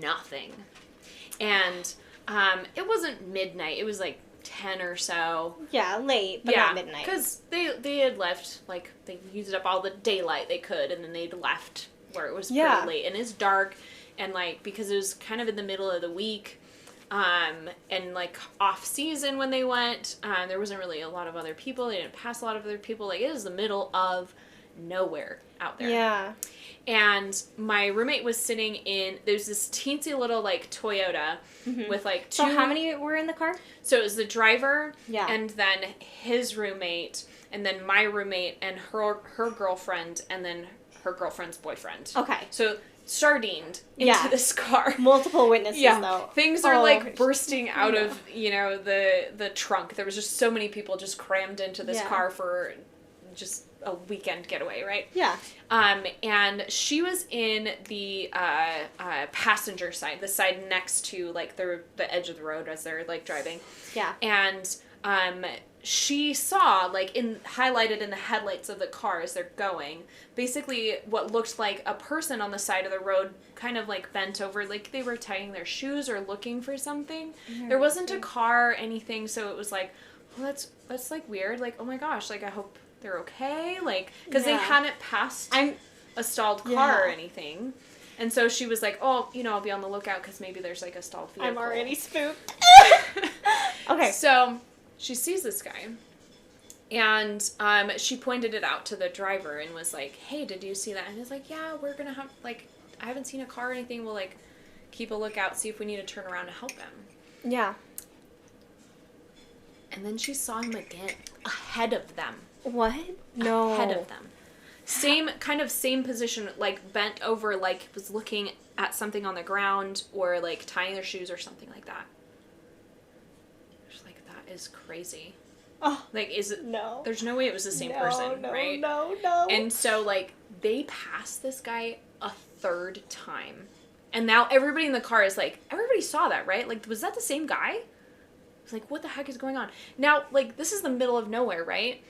nothing. And it wasn't midnight. It was like 10 or so. Yeah, late, but not midnight. Because they had left, like, they used up all the daylight they could, and then they'd left where it was pretty late. And it's dark, and, like, because it was kind of in the middle of the week, and, like, off-season when they went, there wasn't really a lot of other people. They didn't pass a lot of other people. Like, it was the middle of nowhere out there. Yeah. And my roommate was sitting in, there's this teensy little, like, Toyota with, like, two... So how many were in the car? So it was the driver, yeah, and then his roommate, and then my roommate, and her girlfriend, and then her girlfriend's boyfriend. Okay. So sardined into this car. Multiple witnesses, though. Things are, like, bursting out of, you know, the trunk. There was just so many people just crammed into this car for just a weekend getaway, right? Yeah. And she was in the passenger side, the side next to, like, the edge of the road as they're, like, driving. Yeah. And she saw, like, highlighted in the headlights of the car as they're going, basically what looked like a person on the side of the road kind of, like, bent over, like they were tying their shoes or looking for something. Mm-hmm. There wasn't a car or anything, so it was like, well, that's like, weird. Like, oh my gosh, like, I hope they're okay, like, because they hadn't passed a stalled car or anything. And so she was like, oh, you know, I'll be on the lookout because maybe there's, like, a stalled vehicle. I'm already spooked. Okay. So she sees this guy, and she pointed it out to the driver and was like, hey, did you see that? And he's like, yeah, we're going to have, like, I haven't seen a car or anything. We'll, like, keep a lookout, see if we need to turn around to help him. Yeah. And then she saw him again, ahead of them. What? No. Ahead of them. Same position, like, bent over, like, was looking at something on the ground or, like, tying their shoes or something like that. She's like, that is crazy. Oh. Like, is it? No. There's no way it was the same person, right? No. And so, like, they passed this guy a third time. And now everybody in the car is like, everybody saw that, right? Like, was that the same guy? It's like, what the heck is going on? Now, like, this is the middle of nowhere, right?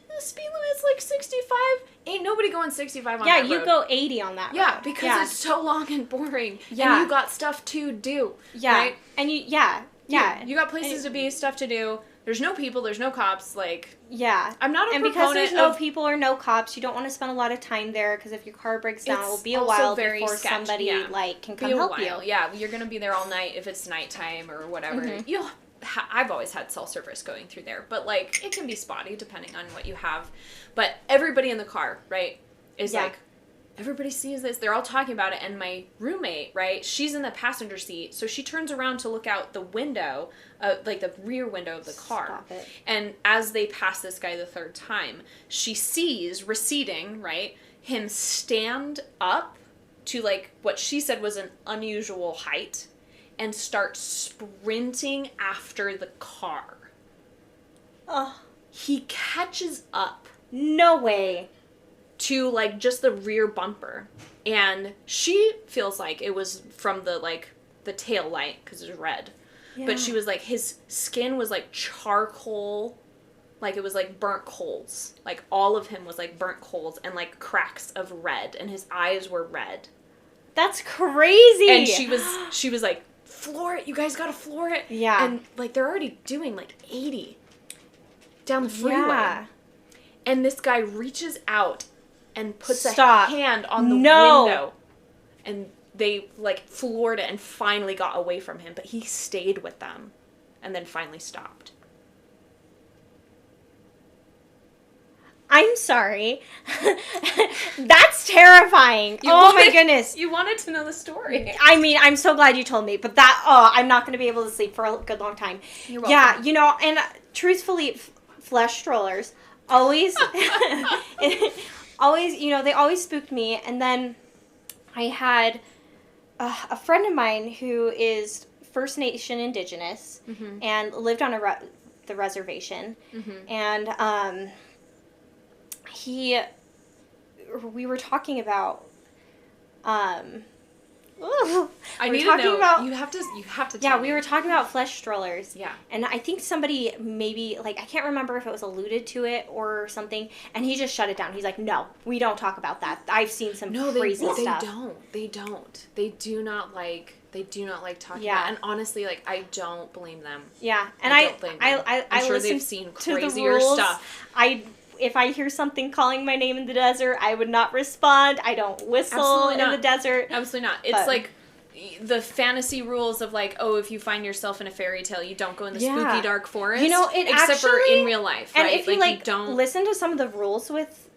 The speed limit's like 65. Ain't nobody going 65 on that road. Yeah, you go 80 on that road. Yeah, because it's so long and boring. Yeah. And you got stuff to do. Yeah. Right? And you got places to be, stuff to do. There's no people, there's no cops, like... Yeah. I'm not a proponent because there's no people or no cops, you don't want to spend a lot of time there, because if your car breaks down, it will be a while before somebody, like, can come help you. Yeah, you're going to be there all night if it's nighttime or whatever. Mm-hmm. I've always had cell service going through there, but, like, it can be spotty depending on what you have. But everybody in the car, right, is like, everybody sees this. They're all talking about it, and my roommate, right, she's in the passenger seat, so she turns around to look out the window, like the rear window of the car. Stop it. And as they pass this guy the third time, she sees, receding, right, him stand up to, like, what she said was an unusual height, and start sprinting after the car. Oh. He catches up. No way. To, like, just the rear bumper. And she feels like it was from the, like, the tail light, because it was red. Yeah. But she was like, his skin was, like, charcoal. Like, it was, like, burnt coals. Like, all of him was, like, burnt coals and, like, cracks of red. And his eyes were red. That's crazy. And she was like, floor it. You guys gotta floor it. Yeah. And, like, they're already doing, like, 80 down the freeway. Yeah. And this guy reaches out and puts a hand on the window. And they, like, floored it and finally got away from him. But he stayed with them and then finally stopped. I'm sorry. That's terrifying. My goodness. You wanted to know the story. I mean, I'm so glad you told me, but I'm not going to be able to sleep for a good long time. You're welcome. Yeah, you know, and truthfully, flesh strollers always, you know, they always spooked me. And then I had a friend of mine who is First Nation Indigenous and lived on the reservation. And, we were talking about, I need to know. You have to tell me. We were talking about flesh strollers. Yeah. And I think somebody maybe, like, I can't remember if it was alluded to it or something, and he just shut it down. He's like, no, we don't talk about that. I've seen some crazy stuff. They don't. They do not like talking Yeah. about it. And honestly, like, I don't blame them. Yeah. And I'm sure they've seen crazier stuff. If I hear something calling my name in the desert, I would not respond. I don't whistle in the desert. Absolutely not. It's like the fantasy rules of, like, oh, if you find yourself in a fairy tale, you don't go in the spooky dark forest. You know, except for in real life, right? And if you, like don't listen to some of the rules with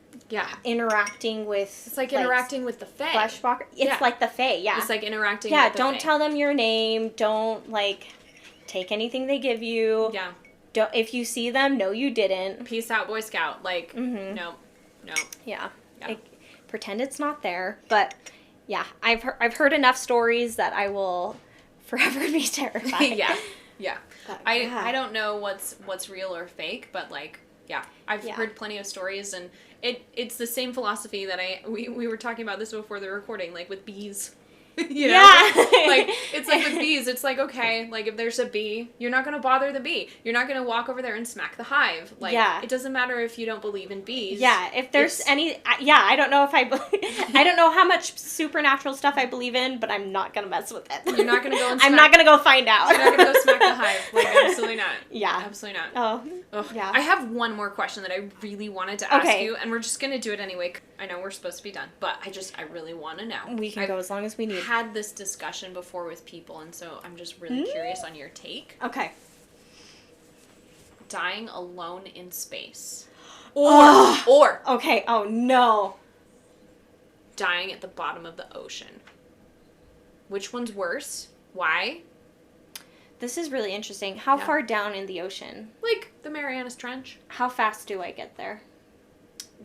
interacting with... It's like interacting with the Fae. Fleshwalker. It's like the Fae, yeah. It's like interacting with the Fae. Yeah, don't tell them your name. Don't, like, take anything they give you. Yeah. Don't, if you see them, no, you didn't. Peace out, Boy Scout. Like, no. Yeah. Pretend it's not there. But, yeah, I've heard enough stories that I will forever be terrified. Yeah. But, I don't know what's real or fake, but, like, I've heard plenty of stories, and it's the same philosophy that we were talking about this before the recording, like with bees. You know? Like, it's like with bees, it's like, okay, like if there's a bee, you're not going to bother the bee. You're not going to walk over there and smack the hive. Like, it doesn't matter if you don't believe in bees. Yeah, if there's I don't know if I don't know how much supernatural stuff I believe in, but I'm not going to mess with it. You're not going to go and I'm not going to go find out. You're not going to go smack the hive. Like, absolutely not. Yeah. Absolutely not. Oh, yeah. I have one more question that I really wanted to ask you, and we're just going to do it anyway. I know we're supposed to be done, but I really want to know. We can go as long as we need. I've had this discussion before with people, and so I'm just really curious on your take. Okay. Dying alone in space. Or okay, oh no. Dying at the bottom of the ocean. Which one's worse? Why? This is really interesting. How far down in the ocean? Like the Marianas Trench. How fast do I get there?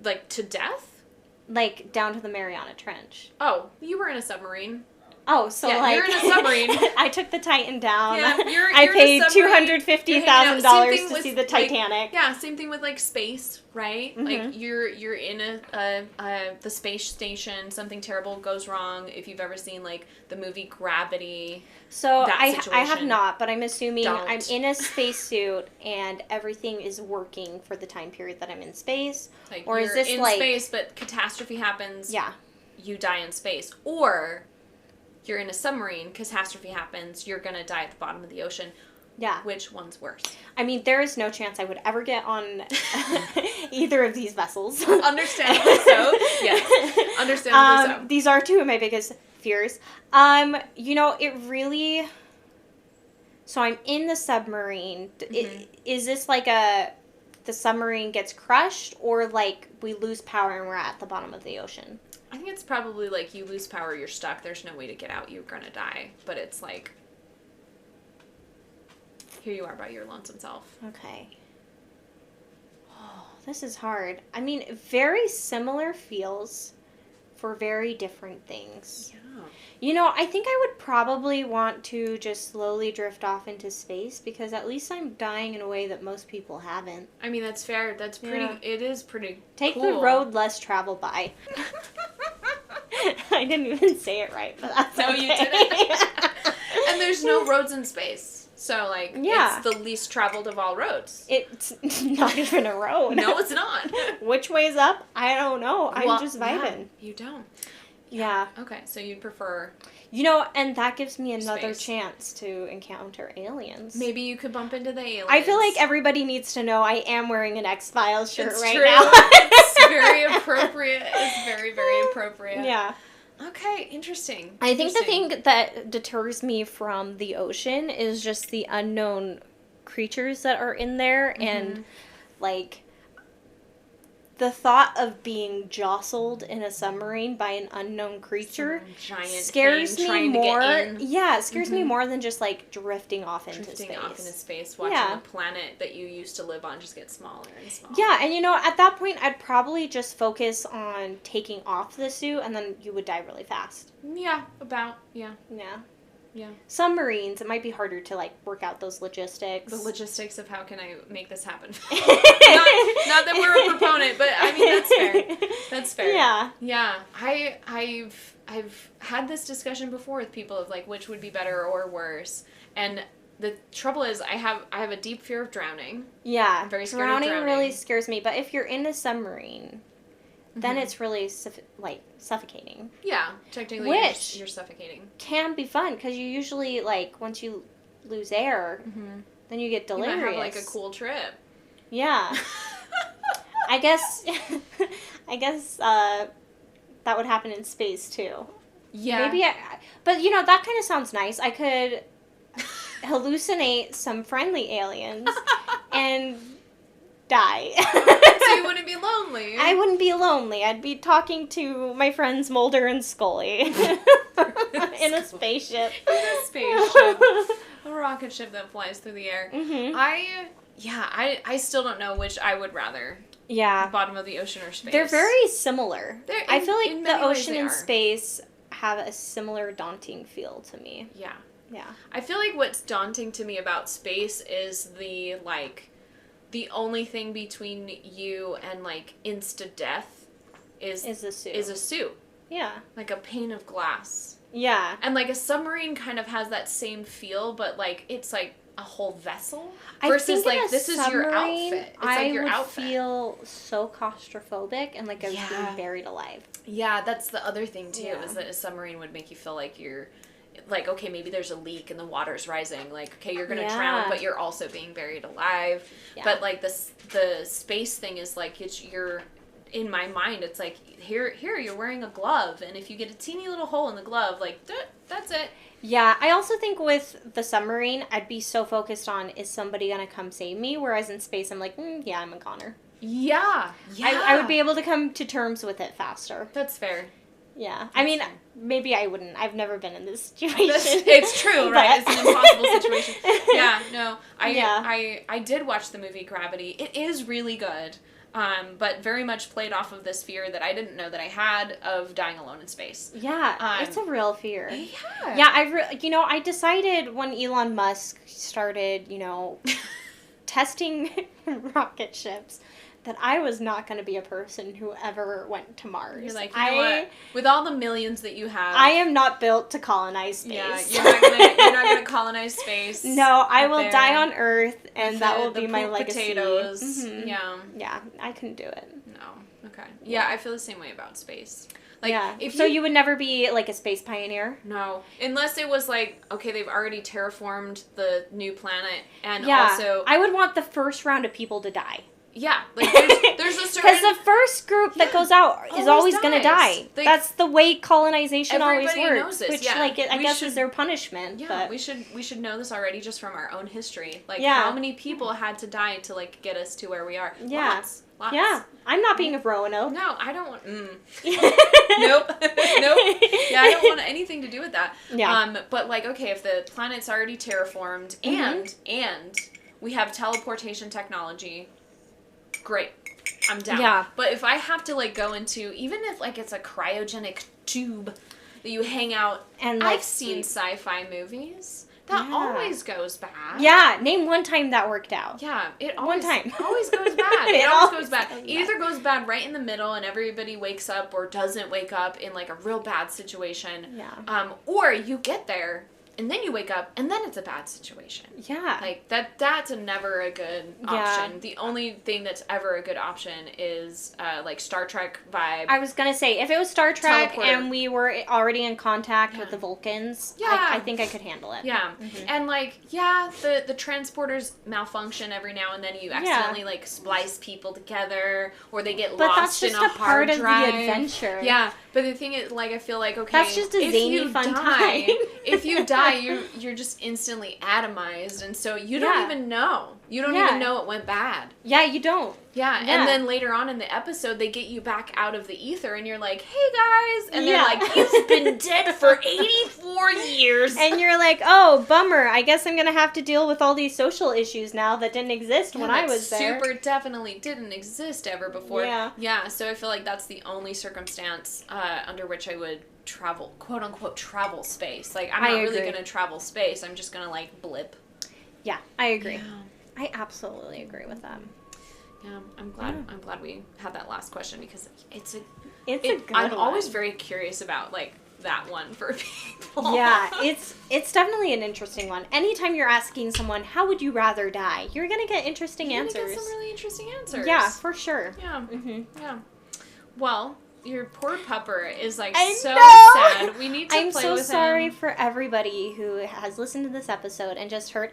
Like to death? Like down to the Mariana Trench. Oh, you were in a submarine. Oh, so like you're in a submarine. I took the Titan down. Yeah, I paid $250,000 to see the Titanic. Like, same thing with like space, right? Mm-hmm. Like you're in the space station. Something terrible goes wrong. If you've ever seen like the movie Gravity. So I have not, but I'm assuming Don't. I'm in a spacesuit and everything is working for the time period that I'm in space. Like, or you're is this in like space, but catastrophe happens? Yeah. You die in space, or you're in a submarine, catastrophe happens, you're gonna die at the bottom of the ocean. Yeah. Which one's worse? I mean, there is no chance I would ever get on either of these vessels. Understandably so. Yes. Understandably so. These are two of my biggest fears. It really... So I'm in the submarine. Mm-hmm. Is this like the submarine gets crushed, or like we lose power and we're at the bottom of the ocean? I think it's probably like you lose power, you're stuck, there's no way to get out, you're gonna die. But it's like, here you are by your lonesome self. Okay. Oh, this is hard. I mean, very similar feels for very different things. Yeah. I think I would probably want to just slowly drift off into space, because at least I'm dying in a way that most people haven't. I mean, that's fair. That's pretty, it is pretty Take cool. the road less traveled by. I didn't even say it right, but that's okay. You didn't. And there's no roads in space. So, like, it's the least traveled of all roads. It's not even a road. No, it's not. Which way's up? I don't know. I'm just vibing. Yeah, you don't. Yeah. Okay, so you'd prefer... and that gives me another chance to encounter aliens. Maybe you could bump into the aliens. I feel like everybody needs to know I am wearing an X-Files shirt it's right true. now. It's very appropriate. It's very, very appropriate. Yeah. Okay, interesting. I think the thing that deters me from the ocean is just the unknown creatures that are in there, and, like... The thought of being jostled in a submarine by an unknown creature scares me more. Yeah, it scares me more than just like drifting off into space, watching a planet that you used to live on just get smaller and smaller. Yeah, and at that point, I'd probably just focus on taking off the suit, and then you would die really fast. Yeah, Yeah. Submarines, it might be harder to, like, work out those logistics. The logistics of how can I make this happen. not that we're a proponent, but, I mean, that's fair. That's fair. Yeah. Yeah. I've had this discussion before with people of, like, which would be better or worse. And the trouble is I have a deep fear of drowning. Yeah. I'm very scared of drowning. Really scares me. But if you're in a submarine... then it's really, suffocating. Yeah, technically you're suffocating. Can be fun, because you usually, like, once you lose air, then you get delirious. You might have, like, a cool trip. Yeah. I guess that would happen in space, too. Yeah. Maybe but, that kind of sounds nice. I could hallucinate some friendly aliens and... die. So you wouldn't be lonely. I wouldn't be lonely. I'd be talking to my friends Mulder and Scully in a spaceship. In a spaceship. A rocket ship that flies through the air. Mm-hmm. I still don't know which I would rather. Yeah. Bottom of the ocean or space. They're very similar. I feel like the ocean and are. space have a similar daunting feel to me. Yeah. Yeah. I feel like what's daunting to me about space is the only thing between you and, like, insta-death is a suit. Yeah. Like a pane of glass. Yeah. And, like, a submarine kind of has that same feel, but, like, it's, like, a whole vessel. Versus, like, this is your outfit. It's like your outfit. I would feel so claustrophobic and like I was being buried alive. Yeah, that's the other thing, too, is that a submarine would make you feel like you're... Like, okay, maybe there's a leak and the water's rising. Like, okay, you're gonna drown, but you're also being buried alive. Yeah. But, like, the space thing is, like, you're... In my mind, it's like, here, you're wearing a glove, and if you get a teeny little hole in the glove, like, that's it. Yeah, I also think with the submarine, I'd be so focused on, is somebody gonna come save me? Whereas in space, I'm like, yeah, I'm a goner. Yeah. I would be able to come to terms with it faster. That's fair. Yeah. I mean, maybe I wouldn't. I've never been in this situation. It's true, right? It's an impossible situation. Yeah, no. I did watch the movie Gravity. It is really good, but very much played off of this fear that I didn't know that I had of dying alone in space. Yeah, it's a real fear. Yeah. Yeah, I decided when Elon Musk started, testing rocket ships, that I was not going to be a person who ever went to Mars. You're like, you know what? With all the millions that you have, I am not built to colonize space. Yeah, you're not gonna colonize space. No, I will die on Earth, and that will be my legacy. Potatoes. Mm-hmm. Yeah. Yeah, I couldn't do it. No. Okay. Yeah, I feel the same way about space. Like, so you would never be, like, a space pioneer? No. Unless it was, like, okay, they've already terraformed the new planet, and also... I would want the first round of people to die. Yeah, like, there's a certain... Because the first group that goes out is always going to die. That's the way colonization always works. Knows this. Which, I guess is their punishment. Yeah, but... we should know this already just from our own history. Like, how many people had to die to, like, get us to where we are? Yeah. Lots. Yeah, I'm not being a Roanoke. No, I don't want... Nope. Yeah, I don't want anything to do with that. Yeah. But, like, okay, if the planet's already terraformed and we have teleportation technology, great. I'm down. Yeah. But if I have to, like, go into... Even if, like, it's a cryogenic tube that you hang out... And like, I've seen sci-fi movies... That always goes bad. Yeah, name one time that worked out. Yeah, it always, one time. always goes bad. It always goes bad. It either goes bad right in the middle and everybody wakes up or doesn't wake up in, like, a real bad situation. Yeah. Or you get there and then you wake up and then it's a bad situation. Yeah. Like, that's never a good option. Yeah. The only thing that's ever a good option is, like, Star Trek vibe. I was gonna say, if it was Star Trek and we were already in contact with the Vulcans, I think I could handle it. Yeah. Mm-hmm. And, like, the transporters malfunction every now and then. You accidentally, like, splice people together or they get lost in a hard drive. But that's just a part of the adventure. Yeah. But the thing is, like, I feel like, okay, that's just a zany fun time. If you die, you're just instantly atomized, and so you don't even know. You don't even know it went bad. Yeah, you don't. Yeah, and then later on in the episode, they get you back out of the ether, and you're like, hey, guys. And they're like, you've been dead for 84 years. And you're like, oh, bummer. I guess I'm going to have to deal with all these social issues now that didn't exist when I was there. Super definitely didn't exist ever before. Yeah. Yeah, so I feel like that's the only circumstance under which I would travel, quote-unquote, travel space. Like, I'm not really going to travel space. I'm just going to, like, blip. Yeah, I agree. Yeah. I absolutely agree with that. Yeah, I'm glad we had that last question because it's a good I'm always very curious about, like, that one for people. Yeah, it's definitely an interesting one. Anytime you're asking someone, how would you rather die? You're going to get interesting answers. You're going to get some really interesting answers. Yeah, for sure. Yeah. Mm-hmm. Yeah. Well, your poor pupper is, like, I so know! sad. We need to play with him. I'm so sorry for everybody who has listened to this episode and just heard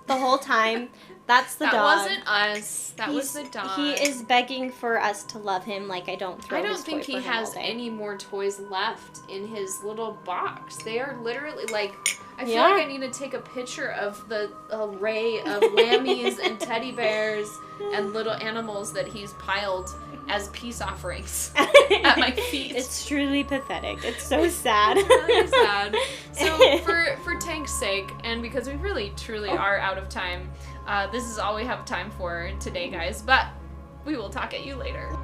the whole time. That's the dog. That wasn't us. That was the dog. He is begging for us to love him like I don't throw his toy for him all day. I don't think he has any more toys left in his little box. They are literally, like... I feel like I need to take a picture of the array of lammies and teddy bears and little animals that he's piled as peace offerings at my feet. It's truly pathetic. It's so sad. It's really sad. So for Tank's sake, and because we really truly are out of time, this is all we have time for today, guys. But we will talk at you later.